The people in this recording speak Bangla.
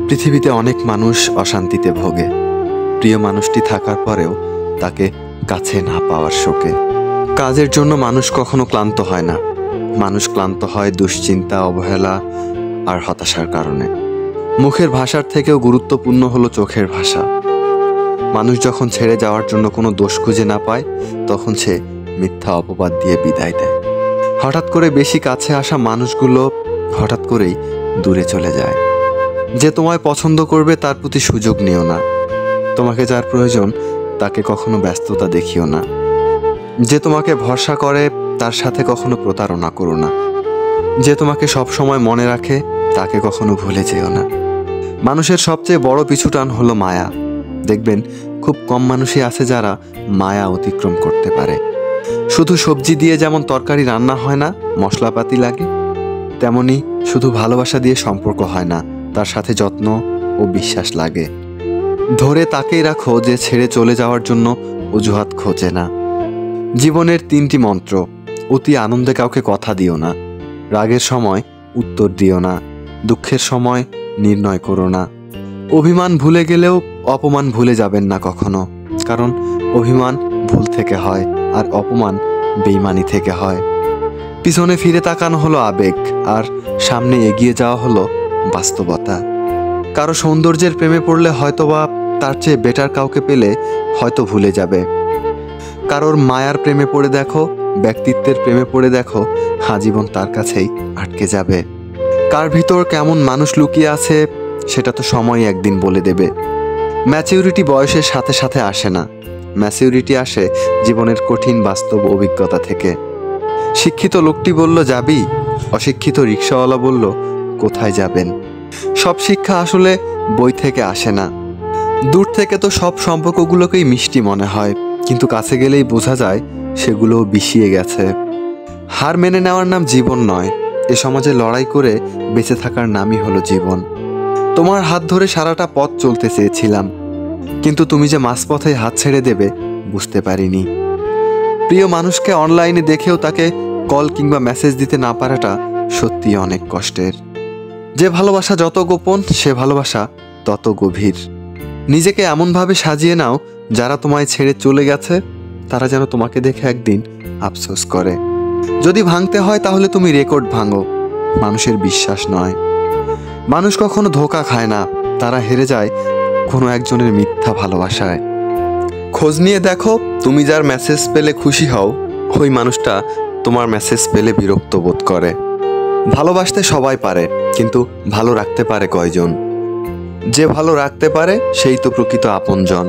পৃথিবীতে অনেক মানুষ অশান্তিতে ভোগে, প্রিয় মানুষটি থাকার পরেও তাকে কাছে না পাওয়ার শোকে। কাজের জন্য মানুষ কখনো ক্লান্ত হয় না, মানুষ ক্লান্ত হয় দুশ্চিন্তা, অবহেলা আর হতাশার কারণে। মুখের ভাষার থেকেও গুরুত্বপূর্ণ হলো চোখের ভাষা। মানুষ যখন ছেড়ে যাওয়ার জন্য কোনো দোষ খুঁজে না পায়, তখন সে মিথ্যা অপবাদ দিয়ে বিদায় দেয়। হঠাৎ করে বেশি কাছে আসা মানুষগুলো হঠাৎ করেই দূরে চলে যায়। যে তোমায় পছন্দ করবে তার প্রতি সুযোগ নিও না। তোমাকে যার প্রয়োজন তাকে কখনো ব্যস্ততা দেখিও না। যে তোমাকে ভরসা করে তার সাথে কখনো প্রতারণা করো না। যে তোমাকে সবসময় মনে রাখে তাকে কখনো ভুলে যেও না। মানুষের সবচেয়ে বড় পিছুটান হলো মায়া। দেখবেন খুব কম মানুষই আছে যারা মায়া অতিক্রম করতে পারে। শুধু সবজি দিয়ে যেমন তরকারি রান্না হয় না, মশলাপাতি লাগে, তেমনি শুধু ভালোবাসা দিয়ে সম্পর্ক হয় না, তার সাথে যত্ন ও বিশ্বাস লাগে। ধরে তাকেই রাখো যে ছেড়ে চলে যাওয়ার জন্য অজুহাত খোঁজে না। জীবনের 3টি মন্ত্র: অতি আনন্দে কাউকে কথা দিও না, রাগের সময় উত্তর দিও না, দুঃখের সময় নির্ণয় করো না। অভিমান ভুলে গেলেও অপমান ভুলে যাবেন না কখনো, কারণ অভিমান ভুল থেকে হয় আর অপমান বেইমানি থেকে হয়। পিছনে ফিরে তাকানো হলো আবেগ, আর সামনে এগিয়ে যাওয়া হলো বাস্তবতা। কারো সৌন্দর্যের প্রেমে পড়লে হয়তোবা তার চেয়ে বেটার কাউকে পেলে হয়তো ভুলে যাবে। কারোর মায়ার প্রেমে পড়ে দেখো, ব্যক্তিত্বের প্রেমে পড়ে দেখো, আজীবন তার কাছেই আটকে যাবে। কার ভিতর কেমন মানুষ লুকিয়ে আছে সেটা তো সময় একদিন বলে দেবে। ম্যাচিউরিটি বয়সের সাথে সাথে আসে না, ম্যাচিউরিটি আসে জীবনের কঠিন বাস্তব অভিজ্ঞতা থেকে। শিক্ষিত লোকটি বলল যাবি, অশিক্ষিত রিক্সাওয়ালা বলল কোথায় যাবেন। সব শিক্ষা আসলে বই থেকে আসে না। দূর থেকে তো সব সম্পর্কগুলোকেই মিষ্টি মনে হয়, কিন্তু কাছে গেলেই বোঝা যায় সেগুলো বিষিয়ে গেছে। হার মেনে নেওয়ার নাম জীবন নয়, এ সমাজে লড়াই করে বেঁচে থাকার নামই হলো জীবন। তোমার হাত ধরে সারাটা পথ চলতে চেয়েছিলাম, কিন্তু তুমি যে মাঝপথে হাত ছেড়ে দেবে বুঝতে পারিনি। প্রিয় মানুষকে অনলাইনে দেখেও তাকে কল কিংবা মেসেজ দিতে না পারাটা সত্যি অনেক কষ্টের। যে ভালোবাসা যত গোপন, সে ভালোবাসা তত গভীর। নিজেকে এমনভাবে সাজিয়ে নাও, যারা তোমায় ছেড়ে চলে গেছে তারা যেন তোমাকে দেখে একদিন আফসোস করে। যদি ভাঙতে হয় তাহলে তুমি রেকর্ড ভাঙো, মানুষের বিশ্বাস নয়। মানুষ কখনো ধোঁকা খায় না, তারা হেরে যায় কোনো একজনের মিথ্যা ভালোবাসায়। খোঁজ নিয়ে দেখো, তুমি যার মেসেজ পেলে খুশি হও, ওই মানুষটা তোমার মেসেজ পেলে বিরক্ত বোধ করে। ভালোবাসতে সবাই পারে, কিন্তু ভালো রাখতে পারে কয়জন? যে ভালো রাখতে পারে সেই তো প্রকৃত আপনজন।